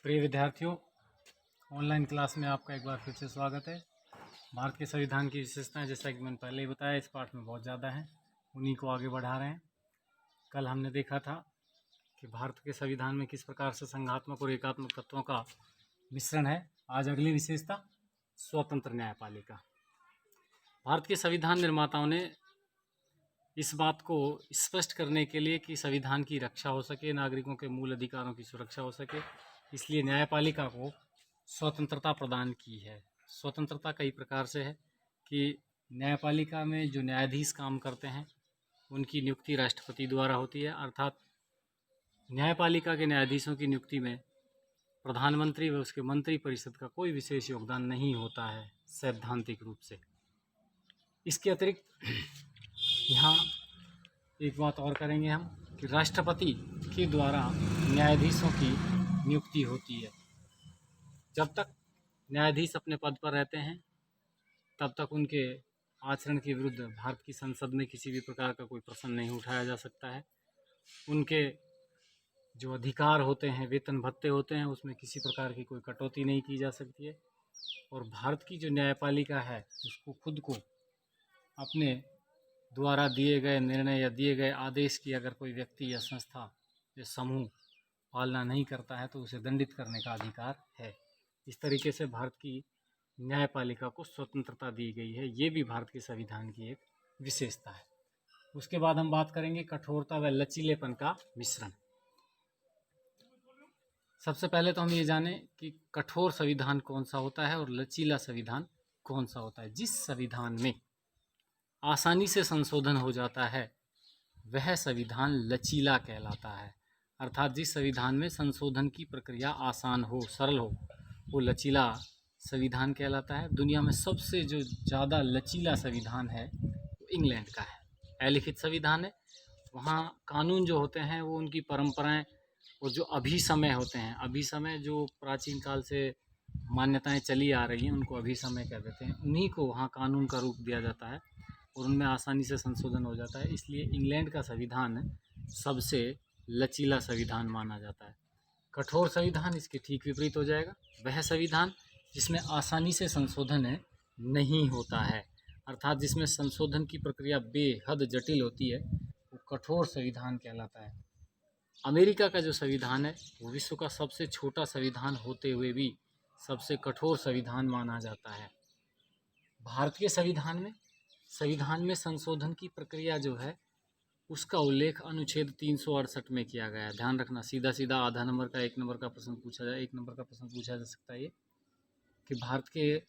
प्रिय विद्यार्थियों, online class में आपका एक बार फिर से स्वागत है। भारत के संविधान की विशेषताएं, जैसा कि मैंने पहले ही बताया, इस पाठ में बहुत ज़्यादा हैं, उन्हीं को आगे बढ़ा रहे हैं। कल हमने देखा था कि भारत के संविधान में किस प्रकार से संघात्मक और एकात्मक तत्वों का मिश्रण है। आज अगली विशेषता, स्वतंत्र न्यायपालिका। भारत के संविधान निर्माताओं ने इस बात को स्पष्ट करने के लिए कि संविधान की रक्षा हो सके, नागरिकों के मूल अधिकारों की सुरक्षा हो सके, इसलिए न्यायपालिका को स्वतंत्रता प्रदान की है। स्वतंत्रता कई प्रकार से है कि न्यायपालिका में जो न्यायाधीश काम करते हैं उनकी नियुक्ति राष्ट्रपति द्वारा होती है, अर्थात न्यायपालिका के न्यायाधीशों की नियुक्ति में प्रधानमंत्री व उसके मंत्री परिषद का कोई विशेष योगदान नहीं होता है सैद्धांतिक रूप से। इसके अतिरिक्त यहाँ एक बात और करेंगे हम कि राष्ट्रपति के द्वारा न्यायाधीशों की नियुक्ति होती है। जब तक न्यायाधीश अपने पद पर रहते हैं तब तक उनके आचरण के विरुद्ध भारत की संसद में किसी भी प्रकार का कोई प्रश्न नहीं उठाया जा सकता है। उनके जो अधिकार होते हैं, वेतन भत्ते होते हैं, उसमें किसी प्रकार की कोई कटौती नहीं की जा सकती है। और भारत की जो न्यायपालिका है उसको खुद को अपने द्वारा दिए गए निर्णय या दिए गए आदेश की अगर कोई व्यक्ति या संस्था या समूह पालना नहीं करता है तो उसे दंडित करने का अधिकार है। इस तरीके से भारत की न्यायपालिका को स्वतंत्रता दी गई है। ये भी भारत के संविधान की एक विशेषता है। उसके बाद हम बात करेंगे कठोरता व लचीलेपन का मिश्रण। सबसे पहले तो हम ये जानें कि कठोर संविधान कौन सा होता है और लचीला संविधान कौन सा होता है। जिस संविधान में आसानी से संशोधन हो जाता है वह संविधान लचीला कहलाता है, अर्थात जिस संविधान में संशोधन की प्रक्रिया आसान हो, सरल हो, वो लचीला संविधान कहलाता है। दुनिया में सबसे जो ज़्यादा लचीला संविधान है वो इंग्लैंड का है। अलिखित संविधान है। वहाँ कानून जो होते हैं वो उनकी परंपराएं और जो अभिसमय होते हैं, अभिसमय जो प्राचीन काल से मान्यताएं चली आ रही हैं उनको अभिसमय कह देते हैं, उन्हीं को वहाँ कानून का रूप दिया जाता है और उनमें आसानी से संशोधन हो जाता है। इसलिए इंग्लैंड का संविधान सबसे लचीला संविधान माना जाता है। कठोर संविधान इसके ठीक विपरीत हो जाएगा। वह संविधान जिसमें आसानी से संशोधन नहीं होता है, अर्थात जिसमें संशोधन की प्रक्रिया बेहद जटिल होती है, वो कठोर संविधान कहलाता है। अमेरिका का जो संविधान है वो विश्व का सबसे छोटा संविधान होते हुए भी सबसे कठोर संविधान माना जाता है। भारत के संविधान में संशोधन की प्रक्रिया जो है उसका उल्लेख अनुच्छेद 368 में किया गया है। ध्यान रखना, सीधा सीधा आधा नंबर का एक नंबर का प्रश्न पूछा जा सकता है ये कि भारत के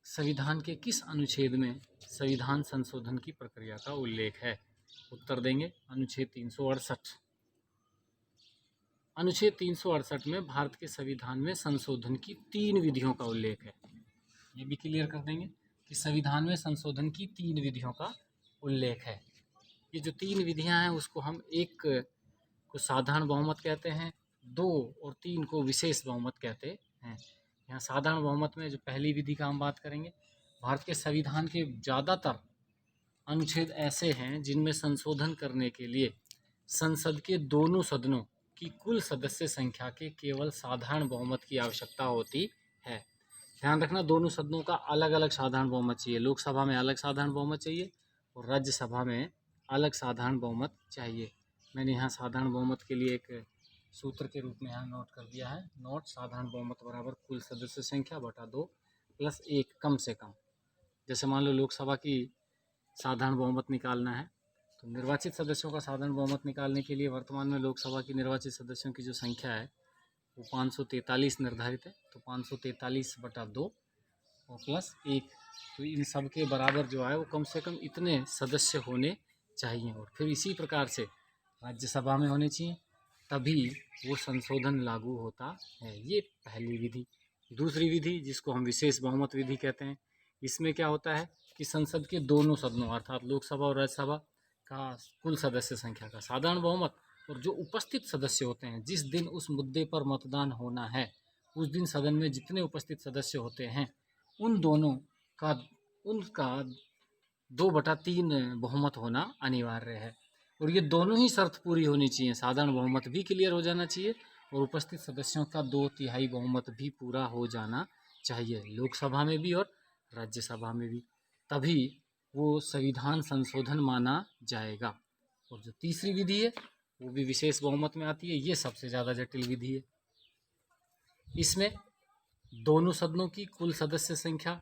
संविधान के किस अनुच्छेद में संविधान संशोधन की प्रक्रिया का उल्लेख है। उत्तर देंगे अनुच्छेद 368। अनुच्छेद 368 में भारत के संविधान में संशोधन की 3 विधियों का उल्लेख है। ये भी क्लियर कर देंगे कि संविधान में संशोधन की 3 विधियों का उल्लेख है। ये जो 3 विधियां हैं उसको हम एक को साधारण बहुमत कहते हैं, 2 और 3 को विशेष बहुमत कहते हैं। यहाँ साधारण बहुमत में जो पहली विधि का हम बात करेंगे, भारत के संविधान के ज़्यादातर अनुच्छेद ऐसे हैं जिनमें संशोधन करने के लिए संसद के दोनों सदनों की कुल सदस्य संख्या के केवल साधारण बहुमत की आवश्यकता होती है। ध्यान रखना, दोनों सदनों का अलग अलग साधारण बहुमत चाहिए। लोकसभा में अलग साधारण बहुमत चाहिए और राज्यसभा में अलग साधारण बहुमत चाहिए। मैंने यहाँ साधारण बहुमत के लिए एक सूत्र के रूप में यहाँ नोट कर दिया है। नोट, साधारण बहुमत बराबर कुल सदस्य संख्या बटा 2 प्लस 1 कम से कम। जैसे मान लो लोकसभा की साधारण बहुमत निकालना है तो निर्वाचित सदस्यों का साधारण बहुमत निकालने के लिए वर्तमान में लोकसभा की निर्वाचित सदस्यों की जो संख्या है वो 543 निर्धारित है, तो 543 बटा 2 और प्लस 1, तो इन सब के बराबर जो है वो कम से कम इतने सदस्य होने चाहिए। और फिर इसी प्रकार से राज्यसभा में होने चाहिए, तभी वो संशोधन लागू होता है। ये पहली विधि। दूसरी विधि जिसको हम विशेष बहुमत विधि कहते हैं, इसमें क्या होता है कि संसद के दोनों सदनों अर्थात लोकसभा और राज्यसभा का कुल सदस्य संख्या का साधारण बहुमत और जो उपस्थित सदस्य होते हैं, जिस दिन उस मुद्दे पर मतदान होना है उस दिन सदन में जितने उपस्थित सदस्य होते हैं उन दोनों का उनका 2/3 बहुमत होना अनिवार्य है। और ये दोनों ही शर्त पूरी होनी चाहिए। साधारण बहुमत भी क्लियर हो जाना चाहिए और उपस्थित सदस्यों का 2/3 बहुमत भी पूरा हो जाना चाहिए, लोकसभा में भी और राज्यसभा में भी, तभी वो संविधान संशोधन माना जाएगा। और जो तीसरी विधि है वो भी विशेष बहुमत में आती है, ये सबसे ज़्यादा जटिल विधि है। इसमें दोनों सदनों की कुल सदस्य संख्या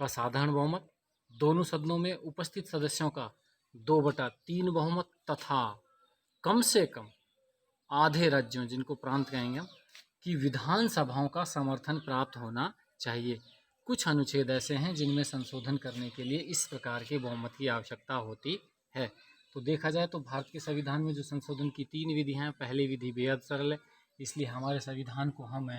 का साधारण बहुमत, दोनों सदनों में उपस्थित सदस्यों का 2/3 बहुमत तथा कम से कम आधे राज्यों, जिनको प्रांत कहेंगे हम, की विधानसभाओं का समर्थन प्राप्त होना चाहिए। कुछ अनुच्छेद ऐसे हैं जिनमें संशोधन करने के लिए इस प्रकार के बहुमत की आवश्यकता होती है। तो देखा जाए तो भारत के संविधान में जो संशोधन की 3 विधियां हैं, पहली विधि बेहद सरल है, इसलिए हमारे संविधान को हम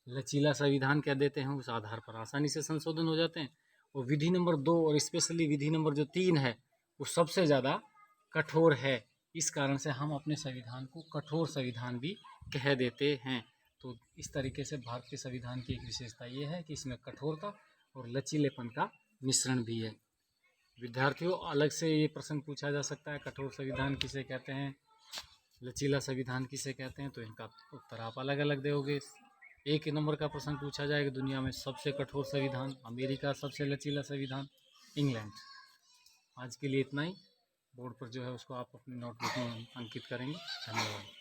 लचीला संविधान कह देते हैं, उस आधार पर आसानी से संशोधन हो जाते हैं। और विधि नंबर 2 और स्पेशली विधि नंबर जो 3 है वो सबसे ज़्यादा कठोर है, इस कारण से हम अपने संविधान को कठोर संविधान भी कह देते हैं। तो इस तरीके से भारत के संविधान की एक विशेषता ये है कि इसमें कठोरता और लचीलेपन का मिश्रण भी है। विद्यार्थियों, अलग से ये प्रश्न पूछा जा सकता है, कठोर संविधान किसे कहते हैं, लचीला संविधान किसे कहते हैं, तो इनका उत्तर आप अलग अलग दोगे। एक नंबर का प्रश्न पूछा जाएगा, दुनिया में सबसे कठोर संविधान, अमेरिका सबसे लचीला संविधान, इंग्लैंड। आज के लिए इतना ही। बोर्ड पर जो है उसको आप अपनी नोटबुक में अंकित करेंगे। धन्यवाद।